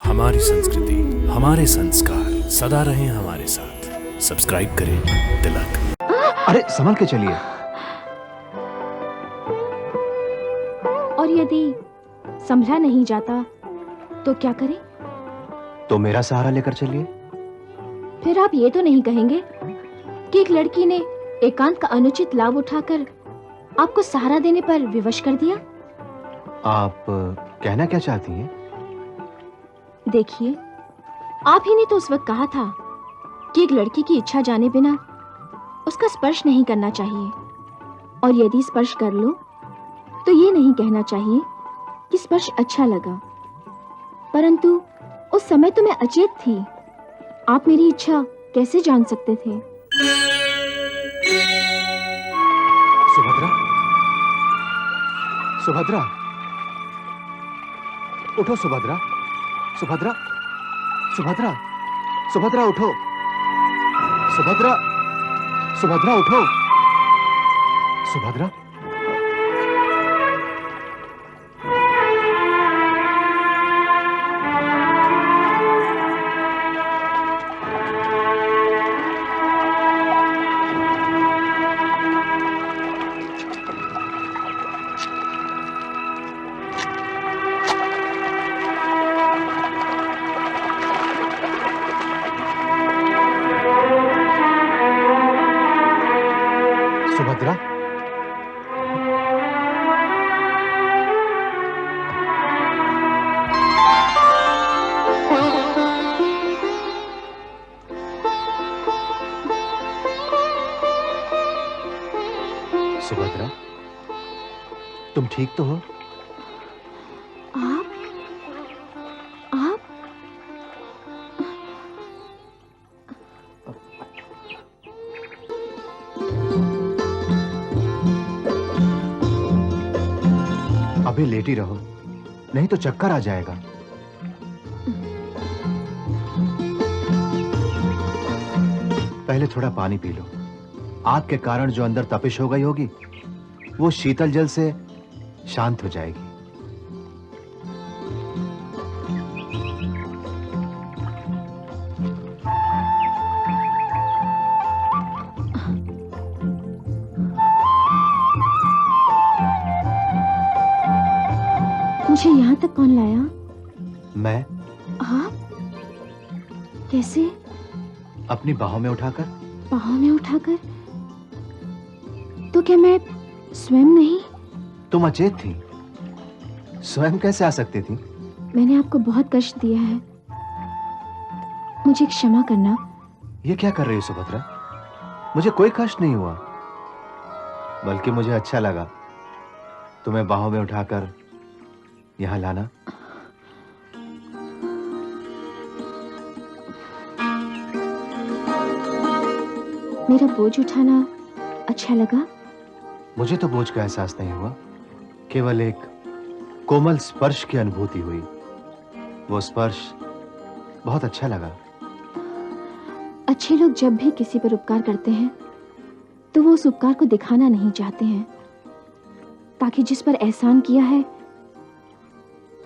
हमारी संस्कृति, हमारे संस्कार सदा रहें हमारे साथ। सब्सक्राइब करें तिलक। अरे संभल के चलिए। और यदि संभला नहीं जाता तो क्या करें? तो मेरा सहारा लेकर चलिए। फिर आप ये तो नहीं कहेंगे कि एक लड़की ने एकांत का अनुचित लाभ उठाकर आपको सहारा देने पर विवश कर दिया? आप कहना क्या चाहती हैं? देखिए, आप ही ने तो उस वक्त कहा था कि एक लड़की की इच्छा जाने बिना उसका स्पर्श नहीं करना चाहिए, और यदि स्पर्श कर लो तो ये नहीं कहना चाहिए कि स्पर्श अच्छा लगा। परंतु उस समय तो मैं अचेत थी। आप मेरी इच्छा कैसे जान सकते थे? सुभद्रा, सुभद्रा, उठो सुभद्रा, सुभद्रा, सुभद्रा, सुभद्रा उठो, सुभद्रा, सुभद्रा उठो, सुभद्रा। सुभद्रा, सुभद्रा, तुम ठीक तो हो? आप अभी लेटी रहो, नहीं तो चक्कर आ जाएगा। पहले थोड़ा पानी पी लो। आग के कारण जो अंदर तपिश हो गई होगी, वो शीतल जल से शांत हो जाएगी। मुझे यहाँ तक कौन लाया? मैं आप? कैसे? अपनी बाहों में उठाकर। बाहों में उठाकर? तो क्या मैं स्वयं नहीं? तुम अचेत थी, स्वयं कैसे आ सकती थी? मैंने आपको बहुत कष्ट दिया है, मुझे क्षमा करना। ये क्या कर रही हो सुभद्रा? मुझे कोई कष्ट नहीं हुआ, बल्कि मुझे अच्छा लगा तुम्हें बाहों में उठाकर यहां लाना। मेरा बोझ उठाना अच्छा लगा? मुझे तो बोझ का एहसास नहीं हुआ, केवल एक कोमल स्पर्श की अनुभूति हुई। वो स्पर्श बहुत अच्छा लगा। अच्छे लोग जब भी किसी पर उपकार करते हैं तो वो उस उपकार को दिखाना नहीं चाहते हैं, ताकि जिस पर एहसान किया है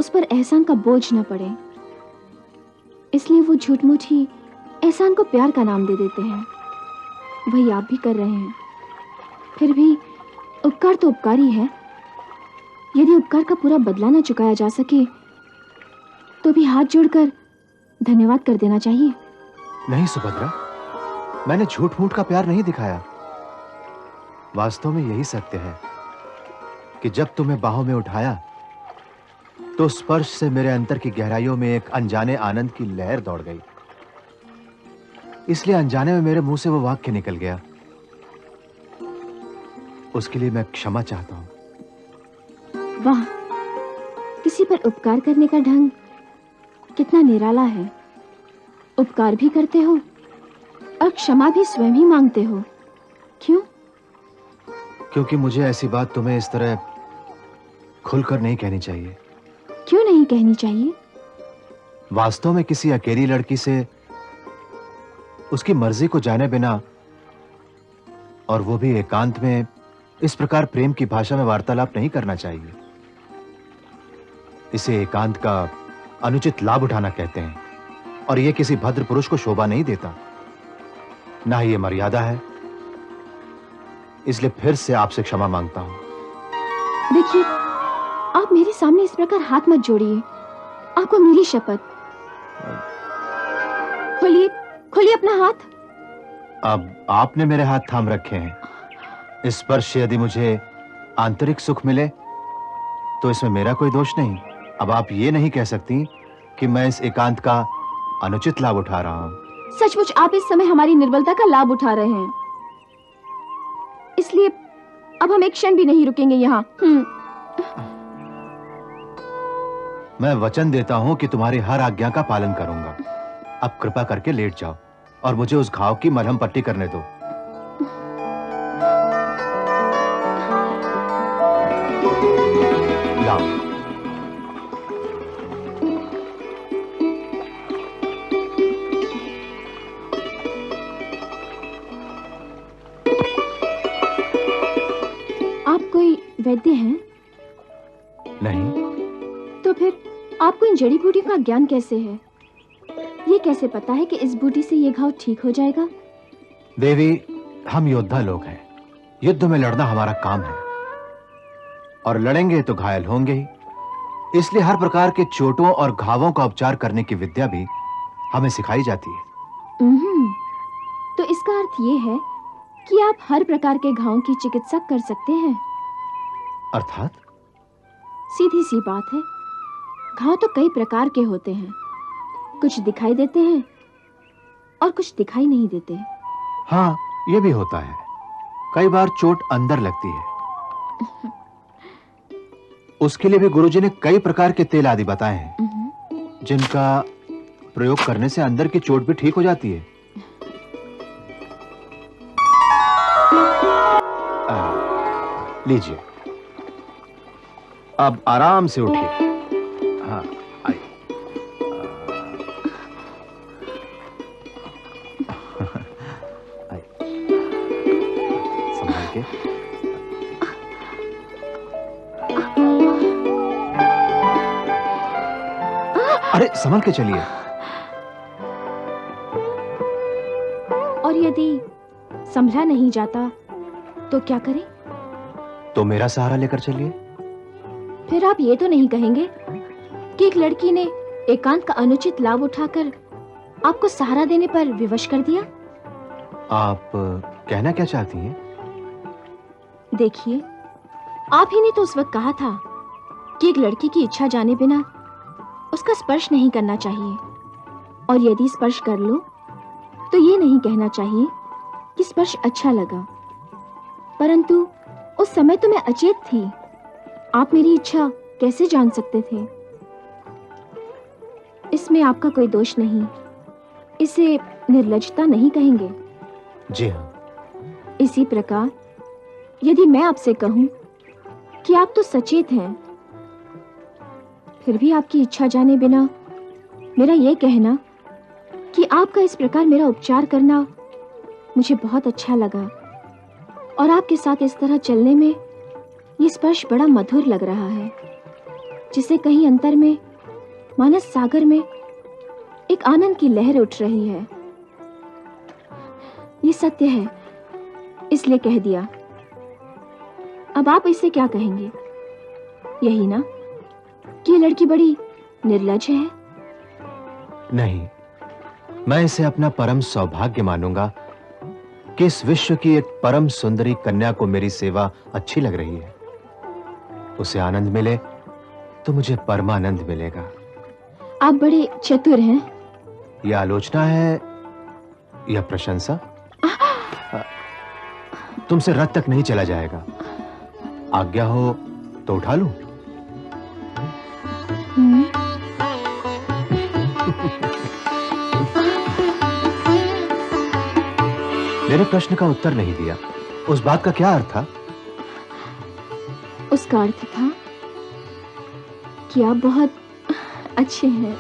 उस पर एहसान का बोझ न पड़े। इसलिए वो झूठ-मूठ ही एहसान को प्यार का नाम दे देते हैं। वही आप भी कर रहे हैं। फिर भी उपकार तो उपकार ही है। यदि उपकार का पूरा बदला न चुकाया जा सके तो भी हाथ जोड़कर धन्यवाद कर देना चाहिए। नहीं सुभद्रा, मैंने झूठ-मूठ का प्यार नहीं दिखाया। वास्तव में यही सत्य है कि जब तुम्हें बाहों में उठाया तो स्पर्श से मेरे अंतर की गहराइयों में एक अनजाने आनंद की लहर दौड़ गई। इसलिए अनजाने में मेरे मुंह से वो वाक्य निकल गया। उसके लिए मैं क्षमा चाहता हूं। वाह, किसी पर उपकार करने का ढंग कितना निराला है। उपकार भी करते हो और क्षमा भी स्वयं ही मांगते हो। क्यों? क्योंकि मुझे ऐसी बात तुम्हें इस तरह खुलकर नहीं कहनी चाहिए। क्यों नहीं कहनी चाहिए? वास्तव में किसी अकेली लड़की से उसकी मर्जी को जाने बिना, और वो भी एकांत में, इस प्रकार प्रेम की भाषा में वार्तालाप नहीं करना चाहिए। इसे एकांत का अनुचित लाभ उठाना कहते हैं, और यह किसी भद्र पुरुष को शोभा नहीं देता, ना ही ये मर्यादा है। इसलिए फिर से आपसे क्षमा मांगता हूं। देखिए, आप मेरे सामने इस प्रकार हाथ मत जोड़िए। आपको मेरी शपथ। खोलिए, खोलिए अपना हाथ। अब आपने मेरे हाथ थाम रखे हैं। इस स्पर्श से यदि मुझे आंतरिक सुख मिले तो इसमें मेरा कोई दोष नहीं। अब आप ये नहीं कह सकती कि मैं इस एकांत का अनुचित लाभ उठा रहा हूं। सचमुच आप इस समय हमारी निर्बलता का लाभ उठा रहे हैं, इसलिए अब हम एक क्षण भी नहीं रुकेंगे यहाँ। मैं वचन देता हूं कि तुम्हारी हर आज्ञा का पालन करूंगा। अब कृपा करके लेट जाओ और मुझे उस घाव की मरहम पट्टी करने दो। लाओ। आप कोई वैद्य हैं? नहीं। तो फिर आपको इन जड़ी बूटियों का ज्ञान कैसे है? ये कैसे पता है कि इस बूटी से ये घाव ठीक हो जाएगा? देवी, हम योद्धा लोग हैं। युद्ध में लड़ना हमारा काम है, और लड़ेंगे तो घायल होंगे ही। इसलिए हर प्रकार के चोटों और घावों का उपचार करने की विद्या भी हमें सिखाई जाती है। तो इसका अर्थ ये है कि आप हर प्रकार के घावों की चिकित्सा कर सकते हैं। अर्थात? सीधी सी बात है, घाव तो कई प्रकार के होते हैं। कुछ दिखाई देते हैं और कुछ दिखाई नहीं देते। हाँ, ये भी होता है। कई बार चोट अंदर लगती है। उसके लिए भी गुरुजी ने कई प्रकार के तेल आदि बताए हैं, जिनका प्रयोग करने से अंदर की चोट भी ठीक हो जाती है। लीजिए, अब आराम से उठिए। हाँ, आइए। आइए, संभाल के। अरे संभल के चलिए। और यदि संभला नहीं जाता तो क्या करें? तो मेरा सहारा लेकर चलिए। फिर आप ये तो नहीं कहेंगे कि एक लड़की ने एकांत का अनुचित लाभ उठाकर आपको सहारा देने पर विवश कर दिया? आप कहना क्या चाहती हैं? देखिए, आप ही ने तो उस वक्त कहा था कि एक लड़की की इच्छा जाने बिना उसका स्पर्श नहीं करना चाहिए, और यदि स्पर्श कर लो तो ये नहीं कहना चाहिए कि स्पर्श अच्छा लगा। परंतु उस समय तो मैं अचेत थी। आप मेरी इच्छा कैसे जान सकते थे? इसमें आपका कोई दोष नहीं। इसे निर्लज्जता नहीं कहेंगे। जी हाँ। इसी प्रकार यदि मैं आपसे कहूं कि आप तो सचेत हैं, फिर भी आपकी इच्छा जाने बिना मेरा ये कहना कि आपका इस प्रकार मेरा उपचार करना मुझे बहुत अच्छा लगा, और आपके साथ इस तरह चलने में ये स्पर्श बड़ा मधुर लग रहा है, जिसे कहीं अंतर में मानस सागर में एक आनंद की लहर उठ रही है। ये सत्य है, इसलिए कह दिया। अब आप इसे क्या कहेंगे? यही ना कि ये लड़की बड़ी निर्लज्ज है? नहीं, मैं इसे अपना परम सौभाग्य मानूंगा कि इस विश्व की एक परम सुंदरी कन्या को मेरी सेवा अच्छी लग रही है। उसे आनंद मिले तो मुझे परमानंद मिलेगा। आप बड़े चतुर हैं। यह आलोचना है या प्रशंसा? तुमसे रथ तक नहीं चला जाएगा। आज्ञा हो तो उठा लूं? मेरे प्रश्न का उत्तर नहीं दिया। उस बात का क्या अर्थ था? उसका अर्थ था कि आप बहुत अच्छे हैं।